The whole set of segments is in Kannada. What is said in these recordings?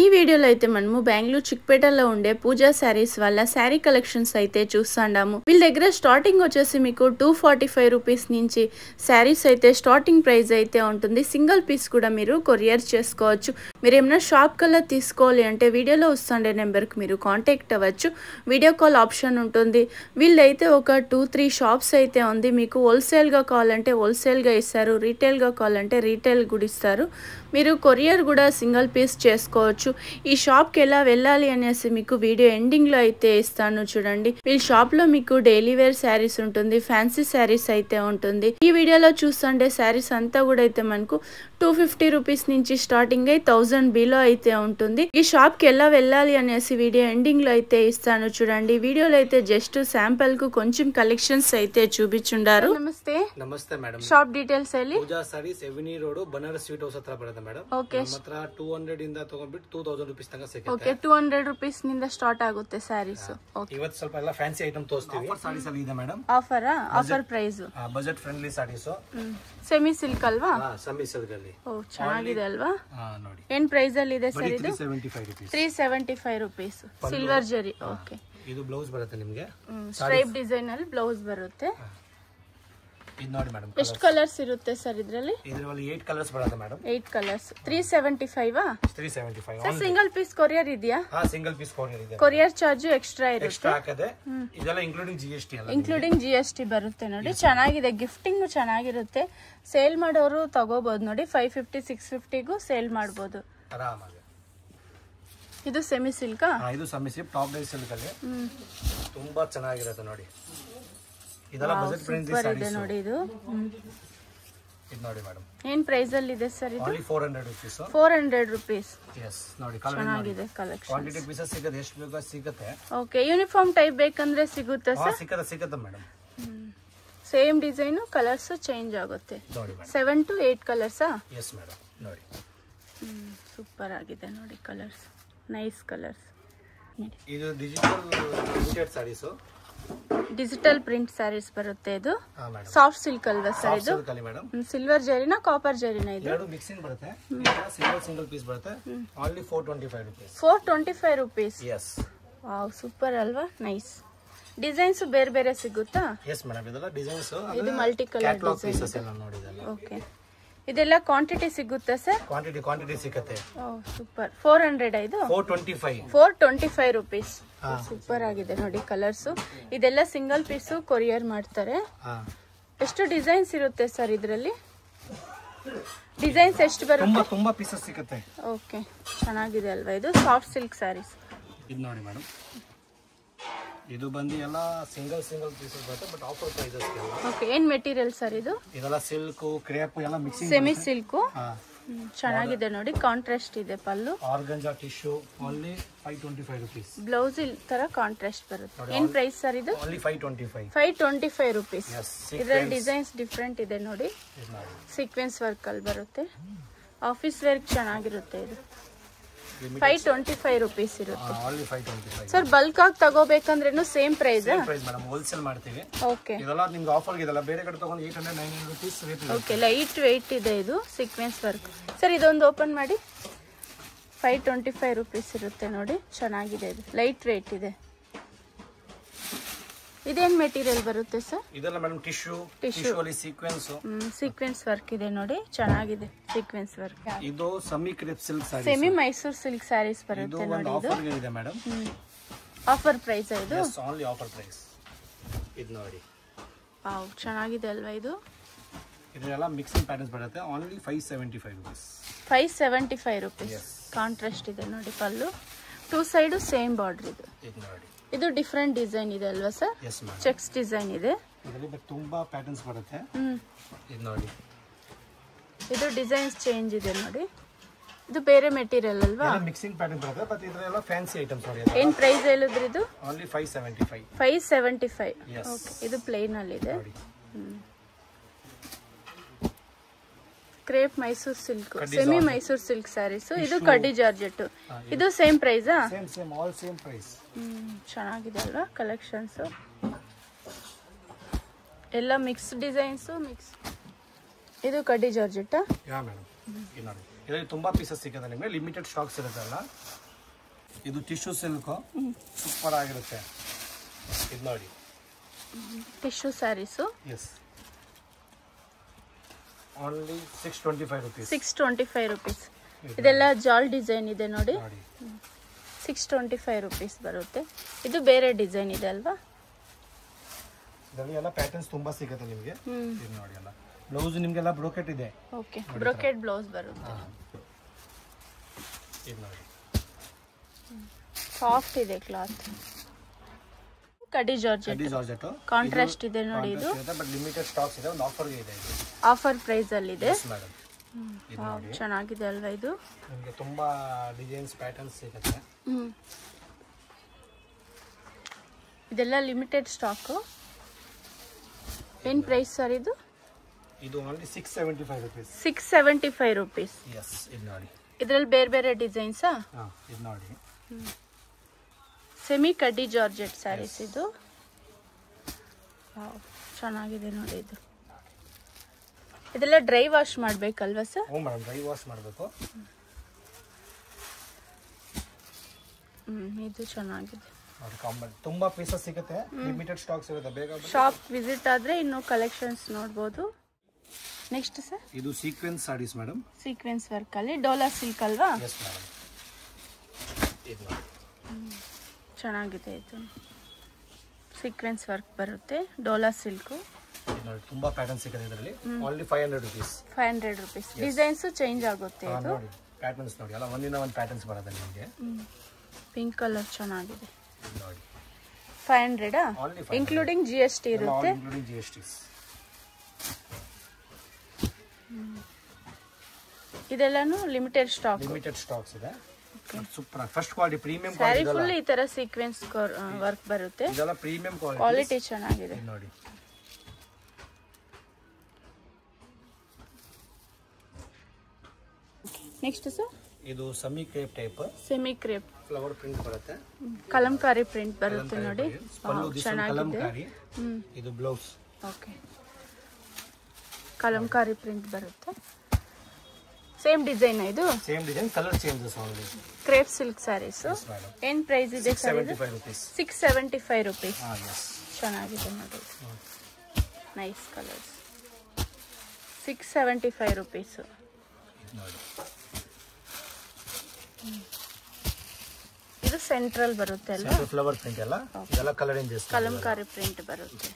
ఈ వీడియోలో అయితే మనము బెంగళూరు చిక్పేటలో ఉండే పూజా శారీస్ వల్ల శారీ కలెక్షన్స్ అయితే చూస్తాండాము. వీళ్ళ దగ్గర స్టార్టింగ్ వచ్చేసి మీకు 245 రూపీస్ నుంచి శారీస్ అయితే స్టార్టింగ్ ప్రైస్ అయితే ఉంటుంది. సింగిల్ పీస్ కూడా మీరు కొరియర్ చేసుకోవచ్చు. మీరు ఏమైనా షాప్ కల్లా తీసుకోవాలి అంటే వీడియోలో వస్తుండే నెంబర్కి మీరు కాంటాక్ట్ అవ్వచ్చు. వీడియో కాల్ ఆప్షన్ ఉంటుంది. వీళ్ళైతే ఒక 2-3 షాప్స్ అయితే ఉంది. మీకు హోల్సేల్గా కావాలంటే హోల్సేల్గా ఇస్తారు, రీటైల్గా కావాలంటే రీటైల్ కూడా ఇస్తారు. మీరు కొరియర్ కూడా సింగిల్ పీస్ చేసుకోవచ్చు. ఈ షాప్కి ఎలా వెళ్ళాలి అనేసి మీకు వీడియో ఎండింగ్లో అయితే ఇస్తాను చూడండి. వీళ్ళ షాప్లో మీకు డైలీ వేర్ శారీస్ ఉంటుంది, ఫ్యాన్సీ శారీస్ అయితే ఉంటుంది. ఈ వీడియోలో చూస్తుంటే శారీస్ అంతా కూడా అయితే మనకు 250 రూపీస్ నుంచి స్టార్టింగ్ అయి 1000 బిలో అయితే ఉంటుంది. ఈ షాప్కి ఎలా వెళ్ళాలి అనేసి వీడియో ఎండింగ్లో అయితే ఇస్తాను చూడండి. వీడియోలో అయితే జస్ట్ శాంపుల్ కు కొంచెం కలెక్షన్స్ అయితే చూపించుండారు. నమస్తే ನಮಸ್ತೆ ಮೇಡಮ್. ಶಾಪ್ ಡೀಟೇಲ್ಸ್ ಹೇಳಿ. Pooja Sarees avenue road Banaras sweet house ಹತ್ರ ಬರುತ್ತೆ ಮೇಡಮ್. ಓಕೆ. ನಮ್ಮ ಹತ್ರ 200 ಇಂದ ತಗೊಂಡ್ಬಿಟ್ಟು 2000 ರೂಪೀಸ್ ತನಕ ಸಿಗುತ್ತೆ. ಓಕೆ, 200 ರೂಪೀಸ್ ನಿಂದ ಸ್ಟಾರ್ಟ್ ಆಗುತ್ತೆ ಸ್ಯಾರೀಸ್. ಓಕೆ. ಇವತ್ತು ಸ್ವಲ್ಪ ಎಲ್ಲ ಫ್ಯಾನ್ಸಿ ಐಟಮ್ ತೋರಿಸ್ತೀವಿ. ಆಫರ್ ಸಾರೀಸ್ ಅಲ್ಲಿ ಇದೆ ಮೇಡಮ್. ಆಫರಾ? Offer price budget friendly sarees. Semi silk ಅಲ್ವಾ? ಸೆಮಿ ಸಿಲ್ಕ್ ಅಲ್ಲಿ. ಓ, ಚೆನ್ನಾಗಿದೆ ಅಲ್ವಾ? ನೋಡಿ. ಏನ್ ಪ್ರೈಸ್ ಅಲ್ಲಿ ಇದೆ ಸರ್ ಇದು? 375 ರೂಪೀಸ್. 375 ರೂಪೀಸ್. ಸಿಲ್ವರ್ ಜರಿ. ಓಕೆ. ಇದು ಬ್ಲೌಸ್ ಬರುತ್ತೆ ನಿಮಗೆ. ಸ್ಟ್ರೈಪ್ ಡಿಸೈನ್ ಅಲ್ಲಿ ಬ್ಲೌಸ್ ಬರುತ್ತೆ. ಇದು ನೋಡಿ ಮೇಡಮ್. ಎಷ್ಟು ಕಲರ್ಸ್ ಇರುತ್ತೆ ಸರ್ ಇದರಲ್ಲಿ? ಇದರಲ್ಲಿ 8 ಕಲರ್ಸ್ ಬರುತ್ತೆ ಮೇಡಮ್. 8 ಕಲರ್ಸ್. 375 ಆ? 375. ಸರ್ ಸಿಂಗಲ್ ಪೀಸ್ ಕೊರಿಯರ್ ಇದೆಯಾ? ಸಿಂಗಲ್ ಪೀಸ್ ಕೊರಿಯರ್ ಇದೆ. ಕೊರಿಯರ್ ಚಾರ್ಜ್ ಎಕ್ಸ್ಟ್ರಾ ಇರುತ್ತೆ. ಎಕ್ಸ್ಟ್ರಾ ಹಾಕದೆ. ಇದೆಲ್ಲ ಇನ್ಕ್ಲೂಡಿಂಗ್ ಜಿಎಸ್ಟಿ ಅಲ್ಲ? ಇನ್ಕ್ಲೂಡಿಂಗ್ ಜಿಎಸ್ಟಿ ಬರುತ್ತೆ ನೋಡಿ. ಚೆನ್ನಾಗಿದೆ, ಗಿಫ್ಟಿಂಗ್ ಚೆನ್ನಾಗಿರುತ್ತೆ. ಸೇಲ್ ಮಾಡೋರು ತಗೋಬಹುದು ನೋಡಿ. 550 650ಗೂ ಸೇಲ್ ಮಾಡಬಹುದು ಆರಾಮಾಗಿ. ಇದು ಸೆಮಿ ಸಿಲ್ಕ್. ಇದು semi silk top dye silk ಅಲ್ಲಿ ತುಂಬಾ ಚೆನ್ನಾಗಿರುತ್ತೆ ನೋಡಿ. ಇದೆಲ್ಲ ಬಜೆಟ್ ಫ್ರೆಂಡ್ಲಿ ಸಾರೀಸ್ ನೋಡಿ. ಇದು ನೋಡಿ ಮೇಡಮ್. ಏನ್ ಪ್ರೈಸ್ ಅಲ್ಲಿ ಇದೆ ಸರ್ ಇದು? Only 400 rupees. 400 ರೂಪೀಸ್. ಎಸ್ ನೋಡಿ. ಕಲರ್ ಚೆನ್ನಾಗಿದೆ ಕಲೆಕ್ಷನ್. ಕ್ವಾಂಟಿಟಿ ಪೀಸಸ್ ಸಿಗುತ್ತೆ, ಎಷ್ಟು ಬೇಕೋ ಸಿಗುತ್ತೆ. ಓಕೆ. ಯೂನಿಫಾರ್ಮ್ ಟೈಪ್ ಬೇಕಂದ್ರೆ ಸಿಗುತ್ತೆ ಸರ್? ಸಿಗುತ್ತೆ madam. Same design, colours change ಆಗುತ್ತೆ. ನೋಡಿ madam. 7 to 8 colours. Yes madam. ನೋಡಿ. ಸೂಪರ್ ಆಗಿದೆ ನೋಡಿ ಕಲರ್ಸ್. Nice colours. ಇದು digital printed sarees. Digital print sarees ಬರುತ್ತೆ. ಇದು ಸಾಫ್ಟ್ ಸಿಲ್ಕ್ ಅಲ್ವಾ ಸರ್ ಇದು? ಸಿಲ್ವರ್ ಜರಿನಾ ಕಾಪರ್ ಜರಿನಾ ಇದು? ಎರಡು ಮಿಕ್ಸಿಂಗ್ ಬರುತ್ತೆ. ಸಿಂಗಲ್ ಪೀಸ್ ಬರುತ್ತೆ. Only 425 rupees. 425 rupees. Yes. Wow, super ಅಲ್ವಾ? ನೈಸ್. ಡಿಸೈನ್ಸ್ ಬೇರೆ ಬೇರೆ ಸಿಗುತ್ತಾ? Yes madam. ಇದೆಲ್ಲ ಡಿಸೈನ್ಸ್. ಇದು ಮಲ್ಟಿ ಕಲರ್ ಪೀಸಸ್ ಎಲ್ಲ ನೋಡಿ. ಇದೆಲ್ಲ ಓಕೆ. ಇದೆಲ್ಲ ಕ್ವಾಂಟಿಟಿ ಸಿಗುತ್ತಾ ಸರ್? ಕ್ವಾಂಟಿಟಿ ಸಿಗುತ್ತೆ. ಸೂಪರ್. 400 ಇದು? 425 ರೂಪೀಸ್. ಸೂಪರ್ ಆಗಿದೆ ನೋಡಿ ಕಲರ್ಸ್. ಇದೆಲ್ಲ ಸಿಂಗಲ್ ಪೀಸು ಕೊರಿಯರ್ ಮಾಡ್ತಾರೆ. ಎಷ್ಟು ಡಿಸೈನ್ಸ್ ಇರುತ್ತೆ ಸರ್ ಇದರಲ್ಲಿ? ಡಿಸೈನ್ಸ್ ಎಷ್ಟು ಬರುತ್ತೆ? ತುಂಬಾ ಪೀಸಸ್ ಸಿಗುತ್ತೆ. ಓಕೆ, ಚೆನ್ನಾಗಿದೆ ಅಲ್ವಾ? ಇದು ಸಾಫ್ಟ್ ಸಿಲ್ಕ್ ಸ್ಯಾರೀಸ್. ಇದು ನೋಡಿ ಮೇಡಮ್. ಇದು ಬಂದು ಎಲ್ಲ ಸಿಂಗಲ್ ಪೀಸಸ್ ಬರುತ್ತೆ, ಬಟ್ ಆಫರ್ ಪ್ರೈಸಸ್ ಎಲ್ಲ. ಓಕೆ. ಏನ್ ಮೆಟೀರಿಯಲ್ ಸರ್ ಇದು? ಇದೆಲ್ಲ ಸಿಲ್ಕ್, ಕ್ರೇಪ್ ಎಲ್ಲ ಮಿಕ್ಸಿಂಗ್. Semi silk. ಚೆನ್ನಾಗಿದೆ ನೋಡಿ. ಕಾಂಟ್ರಾಸ್ಟ್ ಇದೆ pallu. Organza tissue. Only 525 rupees. Blouse ಈ ತರ ಕಾಂಟ್ರಾಸ್ಟ್ ಬರುತ್ತೆ. ಏನ್ ಪ್ರೈಸ್ ಸರ್ ಇದು? ಓನ್ಲಿ 525. 525 ರೂಪೀಸ್. ಇದರಲ್ಲಿ ಡಿಸೈನ್ಸ್ ಡಿಫ್ರೆಂಟ್ ಇದೆ ನೋಡಿ. ಸೀಕ್ವೆನ್ಸ್ ವರ್ಕ್ ಅಲ್ಲಿ ಬರುತ್ತೆ. ಆಫೀಸ್ ವೇರ್ ಚೆನ್ನಾಗಿರುತ್ತೆ ಇದು. 525 ರೂಪೀಸ್ ಇರುತ್ತೆ. ಸರ್ ಬಲ್ಕ್ ಆಗಿ ತಗೋಬೇಕಂದ್ರೇನು ಸೇಮ್ ಪ್ರೈಸ್? ಮೇಡಮ್, ಹೋಲ್ಸೇಲ್ ಮಾಡ್ತೀವಿ. ಓಕೆ. ಇದೆಲ್ಲ ನಿಮ್ಗೆ ಆಫರ್ ಇದೆಲ್ಲ ಬೇರೆ ಕಡೆ ತಗೊಂಡು 800-900 rupees rate. Okay. Light weight ಇದೆ ಇದು. Sequence work. ಸರ್ ಇದೊಂದು ಓಪನ್ ಮಾಡಿ. 525 ರೂಪೀಸ್ ಇರುತ್ತೆ ನೋಡಿ. ಚೆನ್ನಾಗಿದೆ ಇದು. ಲೈಟ್ ವೆಯ್ಟ್ ಇದೆ. ಇದೇನ್ ಮೆಟೀರಿಯಲ್ ಬರುತ್ತೆ ಸರ್? ಇದೆಲ್ಲ ಮೇಡಮ್ ಟಿಶ್ಯೂ ಅಲ್ಲಿ ಸೀಕ್ವೆನ್ಸ್. ಸೀಕ್ವೆನ್ಸ್ ವರ್ಕ್ ಇದೆ ನೋಡಿ. ಚೆನ್ನಾಗಿದೆ ಸೀಕ್ವೆನ್ಸ್ ವರ್ಕ್. ಇದು semi crepe silk sarees. Semi Mysore silk sarees ಬರುತ್ತೆ ನೋಡಿ. ಇದು ಆಫರ್ ಇದೆ ಮೇಡಮ್. ಆಫರ್ ಪ್ರೈಸ್ ಇದು? Yes, only offer price. ಇದು ನೋಡಿ. ವಾವ್, ಚೆನ್ನಾಗಿದೆ ಅಲ್ವಾ ಇದು? ಇದೆಲ್ಲ ಮಿಕ್ಸಿಂಗ್ ಪ್ಯಾಟರ್ನ್ಸ್ ಬರುತ್ತೆ. Only 575 rupees. 575 ರೂಪೀಸ್. ಕಾಂಟ್ರಾಸ್ಟ್ ಇದೆ ನೋಡಿ ಪಲ್ಲು. 2 ಸೈಡ್ ಸೇಮ್ ಬಾರ್ಡರ್ ಇದು. ಇದು ನೋಡಿ. ಇದು ಡಿಫರೆಂಟ್ ಡಿಸೈನ್ ಇದೆ ಅಲ್ವಾ sir? Yes ma'am. Cheques design ಇದೆ. ಇದರಲ್ಲಿ ತುಂಬಾ ಪ್ಯಾಟರ್ನ್ಸ್ ಬರುತ್ತೆ. ಇದು ನೋಡಿ. ಇದು ಡಿಸೈನ್ಸ್ ಚೇಂಜ್ ಇದೆ ನೋಡಿ. ಇದು ಬೇರೆ ಮೆಟೀರಿಯಲ್ ಅಲ್ವಾ? ಮಿಕ್ಸಿಂಗ್ ಪ್ಯಾಟರ್ನ್ ಬರುತ್ತೆ, ಬಟ್ ಇದರೆಲ್ಲ ಫ್ಯಾನ್ಸಿ ಐಟಮ್ಸ್ ನೋಡಿ. ಏನ್ ಪ್ರೈಸ್ ಹೇಳಿದ್ರಿ ಇದು? ಓನ್ಲಿ 575. 575. ಓಕೆ. ಇದು ಪ್ಲೇನ್ ಅಲ್ಲಿ ಇದೆ. Crepe Mysore silk, semi Mysore silk sarees. ಇದು ಕಡ್ಡಿ ಜಾರ್ಜೆಟ್. ಇದು ಸೇಮ್ ಪ್ರೈಸಾ? Same all same price. ಚೆನ್ನಾಗಿದೆ ಅಲ್ವಾ ಕಲೆಕ್ಷನ್ಸ್? ಎಲ್ಲ ಮಿಕ್ಸ್ ಡಿಸೈನ್ಸ್. ಮಿಕ್ಸ್. ಇದು ಕಡ್ಡಿ ಜಾರ್ಜೆಟ್. ಯಾ ಮೇಡಮ್. ಇದರಲ್ಲಿ ತುಂಬಾ ಪೀಸಸ್ ಸಿಗುತ್ತೆ ನಿಮಗೆ, ಲಿಮಿಟೆಡ್ ಸ್ಟಾಕ್ಸ್ ಇರುತ್ತಲ್ಲ. ಇದು ಟಿಶ್ಯೂ ಸಿಲ್ಕ್ ಸೂಪರ್ ಆಗಿರುತ್ತೆ. ಇದು ನೋಡಿ tissue sarees. Yes, only 625 rupees. 625 rupees. ಇದೆಲ್ಲ ಜಾಲ್ ಡಿಸೈನ್ ಇದೆ ನೋಡಿ. 625 rupees ಬರುತ್ತೆ. ಇದು ಬೇರೆ ಡಿಸೈನ್ ಇದೆ ಅಲ್ವಾ? ಇದರಲ್ಲಿ ಎಲ್ಲ ಪ್ಯಾಟರ್ನ್ಸ್ ತುಂಬಾ ಸಿಗುತ್ತೆ ನಿಮಗೆ. ಇದು ನೋಡಿ ಎಲ್ಲ ಬ್ಲೌಸ್ ನಿಮಗೆಲ್ಲ ಬ್ರೋಕೆಟ್ ಇದೆ. ಓಕೆ, ಬ್ರೋಕೆಟ್ ಬ್ಲೌಸ್ ಬರುತ್ತೆ. ಇದು ನೋಡಿ ಸಾಫ್ಟ್ ಇದೆ ಕ್ಲಾತ್. ಕಡಿ ಜಾರ್ಜೆಟ್ ಕಾಂಟ್ರಾಸ್ಟ್ ಇದೆ ನೋಡಿ. ಇದು ಬಟ್ ಲಿಮಿಟೆಡ್ ಸ್ಟಾಕ್ಸ್ ಇದೆ, ಒಂದು ಆಫರ್ ಇದೆ. ಇದು ಆಫರ್ ಪ್ರೈಸ್ ಅಲ್ಲಿ ಇದೆ. ಮೇಡಮ್ ಚೆನ್ನಾಗಿದೆ ಅಲ್ವಾ? ಇದು ನಿಮಗೆ ತುಂಬಾ ಡಿಸೈನ್ಸ್ ಪ್ಯಾಟರ್ನ್ಸ್ ಸಿಗುತ್ತೆ. ಇದೆಲ್ಲ ಲಿಮಿಟೆಡ್ ಸ್ಟಾಕ್. ಏನ್ ಪ್ರೈಸ್ ಸರ್ ಇದು? ಇದು ಓನ್ಲಿ 675 rupees. 675 rupees. ಎಸ್, ಇದು ನೋಡಿ. ಇದರಲ್ಲಿ ಬೇರೆ ಬೇರೆ ಡಿಸೈನ್ಸಾ? ಇದು ನೋಡಿ ಸೆಮಿ ಕಡ್ಡಿ ಜಾರ್ಜೆಟ್ ಸ್ಯಾರೀಸ್ ಇದು. ಚೆನ್ನಾಗಿದೆ ನೋಡಿ. ಇದು ಇದೆಲ್ಲ ಡ್ರೈ ವಾಶ್ ಮಾಡ್ಬೇಕಲ್ವಾ ಸರ್? ಹ್ಞೂ ಮೇಡಮ್, ಡ್ರೈ ವಾಶ್ ಮಾಡಬೇಕು. ಇದು ಚೆನ್ನಾಗಿದೆ. ತುಂಬಾ ಪೀಸಸ್ ಸಿಗುತ್ತೆ, ಲಿಮಿಟೆಡ್ ಸ್ಟಾಕ್ಸ್ ಇರುತ್ತೆ. ಬೇಗ ಶಾಪ್ ವಿಸಿಟ್ ಆದ್ರೆ ಇನ್ನು ಕಲೆಕ್ಷನ್ಸ್ ನೋಡಬಹುದು. ನೆಕ್ಸ್ಟ್ ಸರ್, ಇದು sequence sarees madam. Sequence work ಅಲ್ಲಿ ಡೋಲಾ ಸಿಲ್ಕ್ ಅಲ್ವಾ? Yes madam. ಇದು ನೋಡಿ ಚೆನ್ನಾಗಿದೆ. ಇದು ಸೀಕ್ವೆನ್ಸ್ ವರ್ಕ್ ಬರುತ್ತೆ, ಡೋಲಾ ಸಿಲ್ಕ್. ನೋಡಿ ತುಂಬಾ ಪ್ಯಾಟರ್ನ್ ಸಿಗುತ್ತೆ ಇದರಲ್ಲಿ. Only 500 rupees. 500 rupees. Designs change ಆಗುತ್ತೆ. ಇದು ನೋಡಿ ಪ್ಯಾಟರ್ನ್ಸ್ ನೋಡಿ, ಎಲ್ಲ ಒಂದಿನ ಒಂದು ಪ್ಯಾಟರ್ನ್ಸ್ ಬರುತ್ತೆ ನಿಮಗೆ. ಪಿಂಕ್ ಕಲರ್ ಚೆನ್ನಾಗಿದೆ. ನೋಡಿ 500 ಇನ್ಕ್ಲೂಡಿಂಗ್ GST ಇರುತ್ತೆ. Including GSTs. ಇದೆಲ್ಲಾನು ಲಿಮಿಟೆಡ್ ಸ್ಟಾಕ್ಸ್ ಇದೆ. Super first quality premium sari full ಈ ತರ ಸೀಕ್ವೆನ್ಸ್ ವರ್ಕ್ ಬರುತ್ತೆ. ಇದೆಲ್ಲ ಪ್ರೀಮಿಯಂ ಕ್ವಾಲಿಟಿ ಚೆನ್ನಾಗಿದೆ ನೋಡಿ. ನೆಕ್ಸ್ಟ್ ಸರ್, ಇದು semi crepe type. Semi crepe flower print ಬರುತ್ತೆ, ಕಲಂಕಾರಿ ಪ್ರಿಂಟ್ ಬರುತ್ತೆ ನೋಡಿ. ಚೆನ್ನಾಗಿದೆ. ಇದು ಬ್ಲೌಸ್. ಓಕೆ, ಕಲಂಕಾರಿ ಪ್ರಿಂಟ್ ಬರುತ್ತೆ. ಸೇಮ್ ಡಿಸೈನ್ ಇದು? Same design, colour changes only. Crepe silk sarees. ಏನ್ ಪ್ರೈಸ್ ಇದೆ ಸರ್? 675 rupees. 675 rupees. yes. ಚೆನ್ನಾಗಿದೆ ನೋಡಿ, ನೈಸ್ ಕಲರ್ಸ್. 675 rupees. ನೋಡಿ ಇದು ಸೆಂಟ್ರಲ್ ಬರುತ್ತೆ ಅಲ್ಲ? ಫ್ಲವರ್ ಪ್ರಿಂಟ್ ಎಲ್ಲ ಇದೆಲ್ಲ ಕಲರ್ ಚೇಂಜಸ್, ಕಲಂಕಾರಿ ಪ್ರಿಂಟ್ ಬರುತ್ತೆ.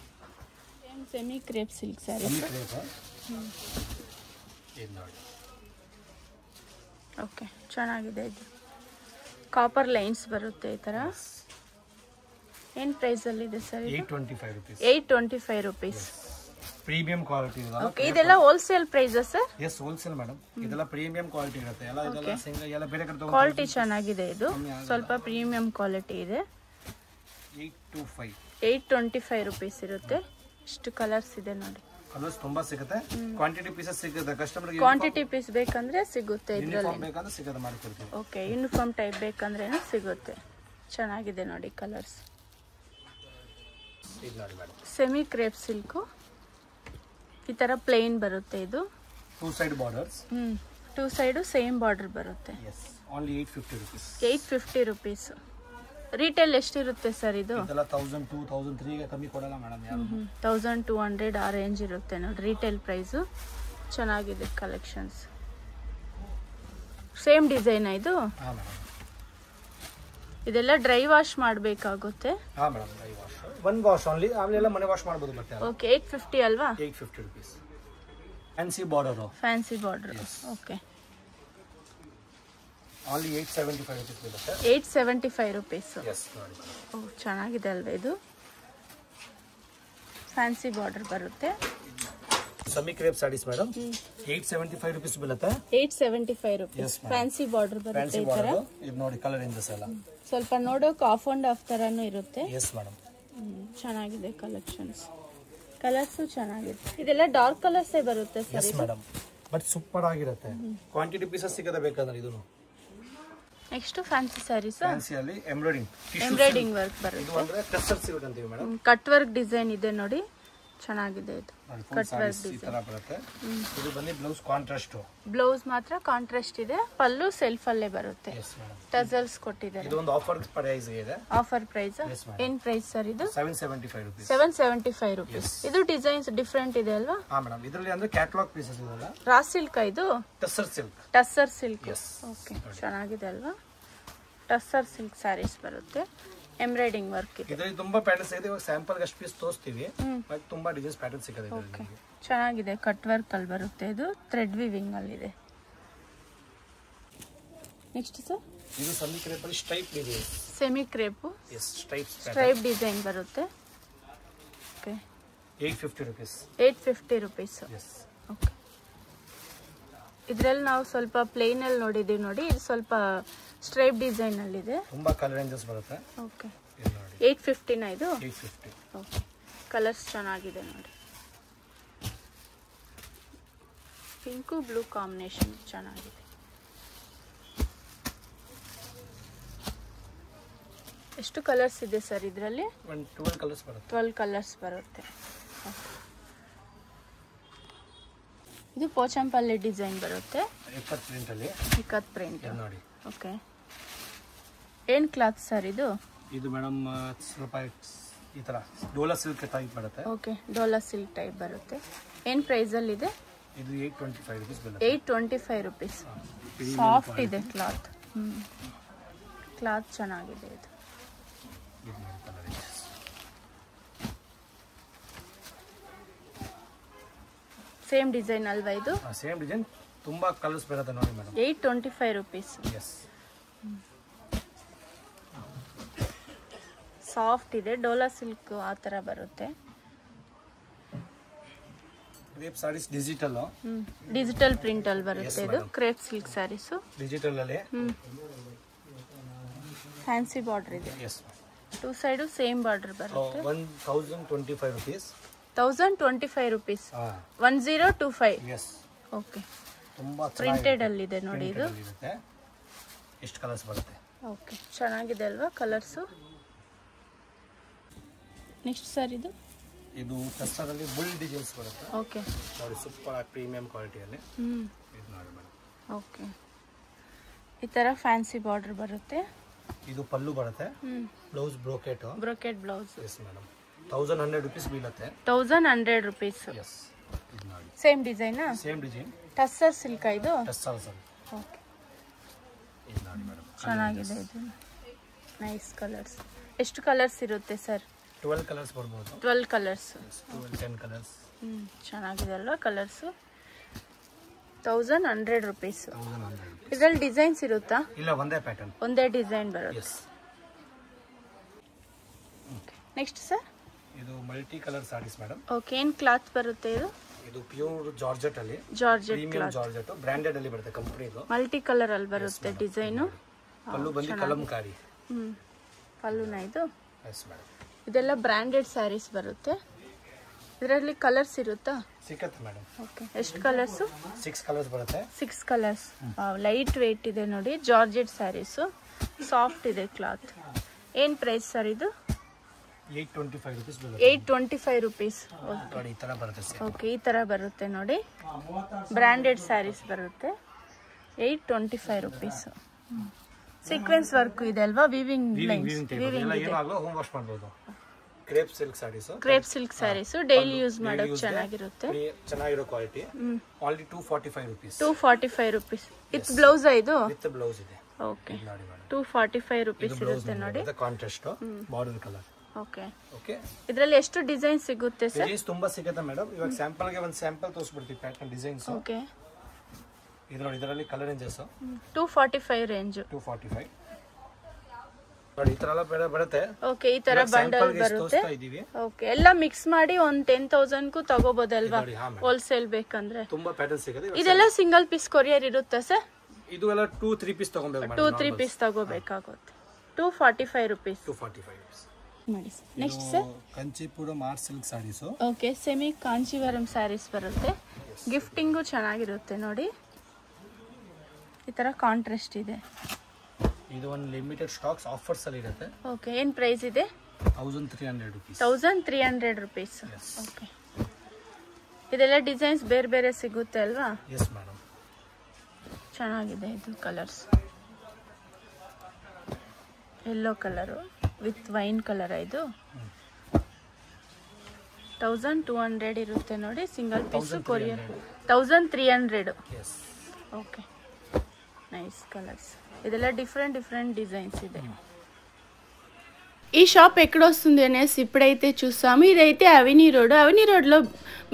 Semi crepe silk sarees. ಇದು ನೋಡಿ. ಓಕೆ, ಚೆನ್ನಾಗಿದೆ. ಇದು ಕಾಪರ್ ಲೈನ್ಸ್ ಬರುತ್ತೆ ಈ ತರ. ಏನ್ ಪ್ರೈಸ್ ಅಲ್ಲಿ ಇದೆ sir? 825 rupees. 825 rupees. Premium quality ಇದೆ. ಓಕೆ, ಇದೆಲ್ಲ wholesale price sir? Yes, wholesale madam. ಇದೆಲ್ಲ ಪ್ರೀಮಿಯಂ ಕ್ವಾಲಿಟಿ ಇರುತ್ತೆ. ಎಲ್ಲ ಇದೆಲ್ಲ ಸಿಂಗಲ್ ಎಲ್ಲ ಬೇರೆ ಕಡೆ ತಗೊಂಡು ಕ್ವಾಲಿಟಿ ಚೆನ್ನಾಗಿದೆ. ಇದು ಸ್ವಲ್ಪ ಪ್ರೀಮಿಯಂ ಕ್ವಾಲಿಟಿ ಇದೆ. 825 rupees ಇರುತ್ತೆ. ಇಷ್ಟು ಕಲರ್ಸ್ ಇದೆ ನೋಡಿ. ಕಲರ್ಸ್ ತುಂಬಾ ಸಿಗುತ್ತೆ, ಕ್ವಾಂಟಿಟಿ ಪೀಸಸ್ ಸಿಗುತ್ತೆ. ಕಸ್ಟಮರ್ ಗೆ ಕ್ವಾಂಟಿಟಿ ಪೀಸ್ ಬೇಕಂದ್ರೆ ಸಿಗುತ್ತೆ ಇದರಲ್ಲಿ. ಯೂನಿಫಾರ್ಮ್ ಬೇಕಂದ್ರೆ ಸಿಗುತ್ತೆ, ಮಾಡಿ ಕೊಡ್ತೀವಿ. ಓಕೆ, ಯೂನಿಫಾರ್ಮ್ ಟೈಪ್ ಬೇಕಂದ್ರೇನು ಸಿಗುತ್ತೆ. ಚೆನ್ನಾಗಿದೆ ನೋಡಿ ಕಲರ್ಸ್. ಇದು ನೋಡಿ ಮೇಡಮ್, ಸೆಮಿ ಕ್ರೇಪ್ ಸಿಲ್ಕ್. ಈ ತರ ಪ್ಲೇನ್ ಬರುತ್ತೆ. ಇದು two side borders. Two side same border ಬರುತ್ತೆ. Yes, only 850 rupees. 850 rupees. Retail ಎಷ್ಟಿರುತ್ತೆ ಸರ್ ಇದು? ಇದೆಲ್ಲ 1000, 2000, 3 ಗೆ ಕಮ್ಮಿ ಕೊಡಲ್ಲ ಮೇಡಮ್. 1200 ಆ ರೇಂಜ್ ಇರುತ್ತೆ ನೋಡಿ ರಿಟೇಲ್ ಪ್ರೈಸು. ಚೆನ್ನಾಗಿದೆ ಕಲೆಕ್ಷನ್ಸ್. ಸೇಮ್ ಡಿಸೈನ್ ಇದು? ಹಾಂ ಮೇಡಮ್. ಇದೆಲ್ಲ ಡ್ರೈ ವಾಶ್ ಮಾಡಬೇಕಾಗುತ್ತೆ. ಹಾಂ madam, dry wash, one wash only. ಆಮೇಲೆ ಮನೆ ವಾಶ್ ಮಾಡಬಹುದು ಮತ್ತೆ. ಓಕೆ, 850 ಅಲ್ವಾ? 850 rupees. Fancy border. Fancy border. Okay, only 875 rupees ಬರುತ್ತೆ. 875 rupees. ಎಸ್ ನೋಡಿ. ಓ, ಚೆನ್ನಾಗಿದೆ ಅಲ್ವಾ ಇದು? ಫ್ಯಾನ್ಸಿ ಬಾರ್ಡರ್ ಬರುತ್ತೆ. Semi crepe sarees madam. 875 rupees ಬೀಳುತ್ತೆ. 875 rupees. ಫ್ಯಾನ್ಸಿ ಬಾರ್ಡರ್ ಬರುತ್ತೆ ಈ ತರ. ಇದು ನೋಡಿ ಕಲರ್ ಇಂದಸ್ ಎಲ್ಲ ಸ್ವಲ್ಪ ನೋಡೋಕೆ ಆಫ್ ಅಂಡ್ ಆಫ್ ತರಾನು ಇರುತ್ತೆ. Yes madam. ಚೆನ್ನಾಗಿದೆ ಕಲೆಕ್ಷನ್ಸ್. ಕಲರ್ಸ್ ಚೆನ್ನಾಗಿದೆ. ಇದೆಲ್ಲ ಡಾರ್ಕ್ ಕಲರ್ಸ್ ಬರುತ್ತೆ sir? Yes madam, but super ಆಗಿರುತ್ತೆ. ಕ್ವಾಂಟಿಟಿ ಪೀಸಸ್ ಸಿಗದೆ ಬೇಕಾದ್ರೆ ಇದು. Next fancy sarees. ಫ್ಯಾನ್ಸಿ ಅಲ್ಲಿ ಎಂಬ್ರಾಯ್ಡಿಂಗ್ ವರ್ಕ್ ಬರುತ್ತೆ. ಇದು ಅಂದ್ರೆ ಕಟ್ ವರ್ಕ್ ಸಿಗುತ್ತೆ ಅಂತೀವಿ ಮೇಡಮ್. ಕಟ್ ವರ್ಕ್ ಡಿಸೈನ್ ಇದೆ ನೋಡಿ, ಚೆನ್ನಾಗಿದೆ ಇದು ಫುಲ್ ಸಾರೀಸ್ ಈ ತರ ಬರುತ್ತೆ. ಇದು ಬಂದು ಬ್ಲೌಸ್ ಕಾಂಟ್ರಾಸ್ಟ್. ಬ್ಲೌಸ್ ಮಾತ್ರ ಕಾಂಟ್ರಾಸ್ಟ್ ಇದೆ. ಪಲ್ಲು ಸೆಲ್ಫ್ ಅಲ್ಲೇ ಬರುತ್ತೆ. ಟಸಲ್ಸ್ ಕೊಟ್ಟಿದ್ದಾರೆ. ಇದು ಒಂದು ಆಫರ್ ಪ್ರೈಸ್ ಇದೆ. ಆಫರ್ ಪ್ರೈಸ್ ಏನ್ ಪ್ರೈಸ್ ಸರ್ ಇದು? 775 rupees. 775 rupees. ಇದು ಡಿಸೈನ್ಸ್ ಡಿಫರೆಂಟ್ ಇದೆ ಅಲ್ವಾ? ಹಾ ಮೇಡಂ, ಇದರಲ್ಲಿ ಅಂದ್ರೆ ಕ್ಯಾಟಲಾಗ್ ಪೀಸಸ್ ಇದೆಲ್ಲ. ರಾ ಸಿಲ್ಕ್ ಇದು? Tussar silk. Tussar silk. Okay, ಚೆನ್ನಾಗಿದೆ ಅಲ್ವಾ? ಟಸ್ಸರ್ ಸಿಲ್ಕ್ ಸ್ಯಾರೀಸ್ ಬರುತ್ತೆ. ಎಂಬ್ರಾಯ್ಡಿಂಗ್ ವರ್ಕ್ ಇದೆ. ಇದರಲ್ಲಿ ತುಂಬಾ ಪ್ಯಾಟರ್ನ್ಸ್ ಇದೆ. ಇವಾಗ ಸ್ಯಾಂಪಲ್ ಅಷ್ಟು ಪೀಸ್ ತೋರಿಸ್ತೀವಿ. ಮತ್ತೆ ತುಂಬಾ ಡಿಸೈನ್ಸ್ ಪ್ಯಾಟರ್ನ್ ಸಿಗುತ್ತೆ ಇದರಲ್ಲಿ. ಚೆನ್ನಾಗಿದೆ. ಕಟ್ ವರ್ಕ್ ಅಲ್ಲಿ ಬರುತ್ತೆ. ಇದು ಥ್ರೆಡ್ ವಿವಿಂಗ್ ಅಲ್ಲಿ ಇದೆ. ನೆಕ್ಸ್ಟ್ ಸರ್, ಇದು ಸೆಮಿ ಕ್ರೇಪ್ ಅಲ್ಲಿ stripe design. Semi crepe. Yes, stripe design ಬರುತ್ತೆ. Okay, 850 rupees. 850 rupees. Yes. Okay, ಇದರಲ್ಲಿ ನಾವು ಸ್ವಲ್ಪ ಪ್ಲೇನ್ ಅಲ್ಲಿ ನೋಡಿದೀವಿ ನೋಡಿ. ಇದು ಸ್ವಲ್ಪ ಸ್ಟ್ರೈಪ್ ಡಿಸೈನ್ ಅಲ್ಲಿ ಇದೆ. ತುಂಬಾ ಕಲರ್ ರೇಂಜಸ್ ಬರುತ್ತೆ. ಓಕೆ, ಇದು ನೋಡಿ 850 ನಾ ಇದು? 850. ಓಕೆ, ಕಲರ್ಸ್ ಚೆನ್ನಾಗಿದೆ ನೋಡಿ. ಪಿಂಕು ಬ್ಲೂ ಕಾಂಬಿನೇಷನ್ ಚೆನ್ನಾಗಿದೆ. ಎಷ್ಟು ಕಲರ್ಸ್ ಇದೆ ಸರ್ ಇದರಲ್ಲಿ? 12 ಕಲರ್ಸ್ ಬರುತ್ತೆ. 12 ಕಲರ್ಸ್ ಬರುತ್ತೆ. ಇದು ಪೋಚಂಪಲ್ಲಿ ಡಿಸೈನ್ ಬರುತ್ತೆ. ಇಕ್ಕತ್ ಪ್ರಿಂಟ್ ಅಲ್ಲಿ. ಇಕ್ಕತ್ ಪ್ರಿಂಟ್ ನೋಡಿ. ಓಕೆ, ಏನ್ ಕ್ಲಾತ್ ಸರ್ ಇದು? ಇದು ಮೇಡಮ್ ಸ್ವಲ್ಪ ಈ ತರ ಡೋಲಾ ಸಿಲ್ಕ್ ಟೈಪ್ ಬರುತ್ತೆ. ಓಕೆ, ಡೋಲಾ ಸಿಲ್ಕ್ ಟೈಪ್ ಬರುತ್ತೆ. ಏನ್ ಪ್ರೈಸ್ ಅಲ್ಲಿ ಇದೆ? ಇದು 825 rupees ಬರುತ್ತೆ. 825 rupees. ಸಾಫ್ಟ್ ಇದೆ ಕ್ಲಾತ್. ಕ್ಲಾತ್ ಚೆನ್ನಾಗಿದೆ ಇದು. ಸೇಮ್ ಡಿಸೈನ್ ಅಲ್ವಾ ಇದು? ಸೇಮ್ ಡಿಸೈನ್, ತುಂಬಾ ಕಲರ್ಸ್ ಬರುತ್ತೆ ನೋಡಿ ಮೇಡಮ್. 825 rupees. ಎಸ್. ಸಾಫ್ಟ್ ಇದೆ. ಡೋಲಾ ಸಿಲ್ಕ್ ಆ ತರ ಬರುತ್ತೆ. Crepe sarees digital. Digital print ಅಲ್ಲಿ ಬರುತ್ತೆ. ಇದು ಕ್ರೇಪ್ ಸಿಲ್ಕ್ ಸ್ಯಾರೀಸ್ ಡಿಜಿಟಲ್ ಅಲ್ಲಿ. ಫ್ಯಾನ್ಸಿ ಬಾರ್ಡರ್ ಇದೆ. Yes. Two side same border ಬರುತ್ತೆ. 1025 rupees. 1025 rupees. 1025. ಎಸ್. ಓಕೆ, ತುಂಬಾ ಪ್ರಿಂಟೆಡ್ ಅಲ್ಲಿ ಇದೆ ನೋಡಿ ಇದು. ಎಷ್ಟು ಕಲರ್ಸ್ ಬರುತ್ತೆ. ಓಕೆ, ಚೆನ್ನಾಗಿದೆ ಅಲ್ವಾ ಕಲರ್ಸ್? ನೆಕ್ಸ್ಟ್ ಸರ್ ಇದು ಟಸ್ಸರ್ ಅಲ್ಲಿ ಬುಲ್ ಡಿಸೈನ್ಸ್ ಬರುತ್ತೆ. ಓಕೆ ನೋಡಿ, ಸೂಪರ್ ಪ್ರೀಮಿಯಂ ಕ್ವಾಲಿಟಿಯಲ್ಲಿ. ಇದು ನೋಡಿ ಮೇಡಮ್. ಓಕೆ, ಈ ತರ ಫ್ಯಾನ್ಸಿ ಬಾರ್ಡರ್ ಬರುತ್ತೆ. ಇದು ಪಲ್ಲು ಬರುತ್ತೆ. Blouse brocade blouse. Yes madam. 1100 rupees ಬೀಳುತ್ತೆ. 1100 rupees. ಎಸ್. ಇದು ನೋಡಿ, same design. Same design. Tussar silk ಇದು? ಟಸ್ಸರ್ ಸಿಲ್ಕ್. ಓಕೆ, ಇದು ನೋಡಿ ಮೇಡಮ್, ಚೆನ್ನಾಗಿದೆ ಇದು. Nice colours. ಎಷ್ಟು ಕಲರ್ಸ್ ಇರುತ್ತೆ ಸರ್? 12 ಕಲರ್ಸ್ ಬರ್ಬೋದು. 12 ಕಲರ್ಸ್. 10 ಕಲರ್ಸ್. ಚೆನ್ನಾಗಿದೆ ಅಲ್ವಾ ಕಲರ್ಸ್? 1100 rupees. 1100 rupees. ಇದರಲ್ಲಿ ಡಿಸೈನ್ಸ್ ಇರುತ್ತಾ? ಇಲ್ಲ, ಒಂದೇ ಪ್ಯಾಟರ್ನ್, ಒಂದೇ ಡಿಸೈನ್ ಬರುತ್ತೆ. ಎಸ್. ನೆಕ್ಸ್ಟ್ ಸರ್, ಇದು multi colour sarees madam. Okay, ಏನ್ ಕ್ಲಾತ್ ಬರುತ್ತೆ ಇದು? ಇದು ಪ್ಯೂರ್ ಜಾರ್ಜೆಟ್ ಅಲ್ಲಿ. Georgette cloth. ಜಾರ್ಜೆಟ್ ಬ್ರಾಂಡೆಡ್ ಅಲ್ಲಿ ಬರುತ್ತೆ, ಕಂಪನಿದು. ಮಲ್ಟಿ ಕಲರ್ ಅಲ್ಲಿ ಬರುತ್ತೆ ಡಿಸೈನ್. ಪಲ್ಲು ಬಂದು ಕಲಂಕಾರಿ. ಪಲ್ಲುನ ಇದು? S madam. ಇದೆಲ್ಲ ಬ್ರಾಂಡೆಡ್ ಸ್ಯಾರೀಸ್ ಬರುತ್ತೆ. ಇದರಲ್ಲಿ ಕಲರ್ಸ್ ಇರುತ್ತಾ? ಸಿಕ್ಕತ್ತೆ ಮೇಡಮ್. ಓಕೆ, ಎಷ್ಟು ಕಲರ್ಸ್? 6 ಕಲರ್ಸ್ ಬರುತ್ತೆ. 6 ಕಲರ್ಸ್. ಲೈಟ್ ವೇಟ್ ಇದೆ ನೋಡಿ. ಜಾರ್ಜೆಟ್ ಸ್ಯಾರೀಸ್, ಸಾಫ್ಟ್ ಇದೆ ಕ್ಲಾತ್. ಏನ್ ಪ್ರೈಸ್ ಸರ್ ಇದು? 825 rupees ಬರುತ್ತೆ. 825 rupees. ನೋಡಿ, ಈ ತರ ಬರುತ್ತೆ. ಓಕೆ, ಈ ತರ ಬರುತ್ತೆ ನೋಡಿ. ಬ್ರಾಂಡೆಡ್ ಸ್ಯಾರೀಸ್ ಬರುತ್ತೆ. 825 rupees. ಸೀಕ್ವೆನ್ಸ್ ವರ್ಕ್ ಇದೆ ಅಲ್ವಾ? Weaving lines. ಹೋಮ್ ವಾಶ್ ಮಾಡಬಹುದು. Crepe silk sarees. Crepe silk sarees daily use ಮಾಡೋಕೆ ಚೆನ್ನಾಗಿರುತ್ತೆ. ಚೆನ್ನಾಗಿರೋ quality. Only 245 rupees. 245 rupees. With blouse ಇದು? ವಿತ್ ಬ್ಲೌಸ್ ಇದೆ. ಓಕೆ, 245 rupees ಇರುತ್ತೆ ನೋಡಿ. ಇದು contrast border colour. Okay okay, ಇದರಲ್ಲಿ ಎಷ್ಟು ಡಿಸೈನ್ ಸಿಗುತ್ತೆ ಸರ್? ಡಿಸೈನ್ಸ್ ತುಂಬಾ ಸಿಗುತ್ತೆ ಮೇಡಮ್. ಇವಾಗ ಸ್ಯಾಂಪಲ್ ಗೆ ಒಂದು ಸ್ಯಾಂಪಲ್ ತೋರಿಸ್ಬಿಡ್ತೀವಿ ಪ್ಯಾಟರ್ನ್ ಡಿಸೈನ್ಸ್. ಓಕೆ, ಇದು ನೋಡಿ, ಇದರಲ್ಲಿ ಕಲರ್ ರೇಂಜಸ್ 245 ರೇಂಜ್. 245 ನೋಡಿ, ಈ ತರ ಎಲ್ಲ ಬರುತ್ತೆ. ಓಕೆ, ಈ ತರ ಬಂಡಲ್ ಬರುತ್ತೆ. ಓಕೆ, ಎಲ್ಲ ಮಿಕ್ಸ್ ಮಾಡಿ ಒಂದು 10,000 ಗೂ ತಗೋಬಹುದಲ್ವಾ ಹೋಲ್ಸೇಲ್ ಬೇಕಂದ್ರೆ? ತುಂಬಾ ಪ್ಯಾಟರ್ನ್ ಸಿಗುತ್ತೆ. ಇದೆಲ್ಲ ಸಿಂಗಲ್ ಪೀಸ್ ಕೊರಿಯರ್ ಇರುತ್ತಾ ಸರ್? ಇದು ಎಲ್ಲ 2-3 ಪೀಸ್ ತಗೋಬೇಕು ಮೇಡಮ್. 2-3 ಪೀಸ್ ತಗೋಬೇಕಾಗುತ್ತೆ. 245 rupees. 245 rupees ನೋಡಿ. Next sir, Kanchipuram art silk sarees. Okay, semi Kanchivaram sarees ಬರುತ್ತೆ. ಗಿಫ್ಟಿಂಗು ಚೆನ್ನಾಗಿರುತ್ತೆ ನೋಡಿ. ಈ ತರ ಕಾಂಟ್ರಾಸ್ಟ್ ಇದೆ. ಇದು ಒಂದು ಲಿಮಿಟೆಡ್ ಸ್ಟಾಕ್ಸ್ ಆಫರ್ಸ್ ಅಲ್ಲಿ ಇರುತ್ತೆ. ಓಕೆ, ಏನ್ ಪ್ರೈಸ್ ಇದೆ? 1300 rupees. 1300 rupees. ಓಕೆ, ಇದೆಲ್ಲ ಡಿಸೈನ್ಸ್ ಬೇರೆ ಬೇರೆ ಸಿಗುತ್ತೆ ಅಲ್ವಾ? Yes madam. ಚೆನ್ನಾಗಿದೆ ಇದು colours. Yellow colour with wine colour. ಇದು 1200 ಇರುತ್ತೆ ನೋಡಿ. Single piece courier 1300. Okay nice colours. ಇದೆಲ್ಲ ಡಿಫరెಂಟ್ డిజైన్స్ ಇದೆ. ఈ షాప్ ఎక్కడ వస్తుంది అనేసి ఇప్పుడైతే చూసాము. ఇదైతే అవెన్యూ రోడ్లో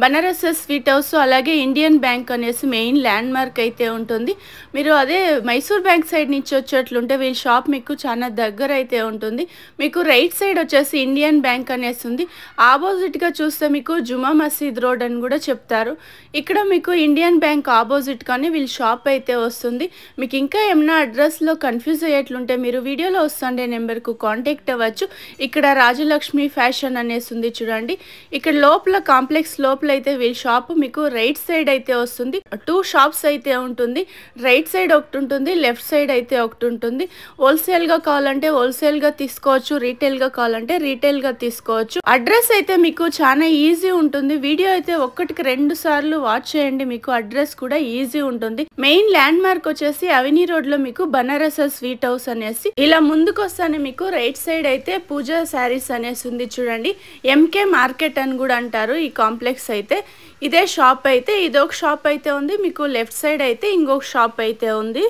బనారస్ స్వీట్ హౌస్ అలాగే ఇండియన్ బ్యాంక్ అనేసి మెయిన్ ల్యాండ్ మార్క్ అయితే ఉంటుంది. మీరు అదే మైసూర్ బ్యాంక్ సైడ్ నుంచి వచ్చేట్లుంటే వీళ్ళ షాప్ మీకు చాలా దగ్గర అయితే ఉంటుంది. మీకు రైట్ సైడ్ వచ్చేసి ఇండియన్ బ్యాంక్ అనేసి ఉంది. ఆపోజిట్గా చూస్తే మీకు జుమా మసీద్ రోడ్ అని కూడా చెప్తారు. ఇక్కడ మీకు ఇండియన్ బ్యాంక్ ఆపోజిట్గానే వీళ్ళ షాప్ అయితే వస్తుంది. మీకు ఇంకా ఏమైనా అడ్రస్లో కన్ఫ్యూజ్ అయ్యేట్లుంటే మీరు వీడియోలో వస్తుండే నెంబర్కు కాంటాక్ట్ అవ్వచ్చు. ఇక్కడ రాజలక్ష్మి ఫ్యాషన్ అనేసి ఉంది చూడండి. ఇక్కడ లోపల కాంప్లెక్స్ లోపల అయితే వీళ్ళ షాప్ మీకు రైట్ సైడ్ అయితే వస్తుంది. 2 షాప్స్ అయితే ఉంటుంది. రైట్ సైడ్ ఒకటి ఉంటుంది, లెఫ్ట్ సైడ్ అయితే ఒకటి ఉంటుంది. హోల్సేల్గా కావాలంటే హోల్సేల్గా తీసుకోవచ్చు, రీటైల్గా కావాలంటే రీటైల్గా తీసుకోవచ్చు. అడ్రస్ అయితే మీకు చాలా ఈజీ ఉంటుంది. వీడియో అయితే 1-2 సార్లు వాచ్ చేయండి, మీకు అడ్రస్ కూడా ఈజీ ఉంటుంది. మెయిన్ ల్యాండ్ మార్క్ వచ్చేసి అవెన్యూ రోడ్ లో మీకు బనారస్ స్వీట్ హౌస్ అనేసి. ఇలా ముందుకు వస్తానే మీకు రైట్ సైడ్ అయితే పూజా శారీస్ అనేసి ఉంది చూడండి. ఎంకే మార్కెట్ అని కూడా అంటారు ఈ కాంప్లెక్స్ అయితే. ఇదే షాప్ అయితే ఇదొక షాప్ అయితే ఉంది. మీకు లెఫ్ట్ సైడ్ అయితే ఇంకొక షాప్ అయితే ఉంది.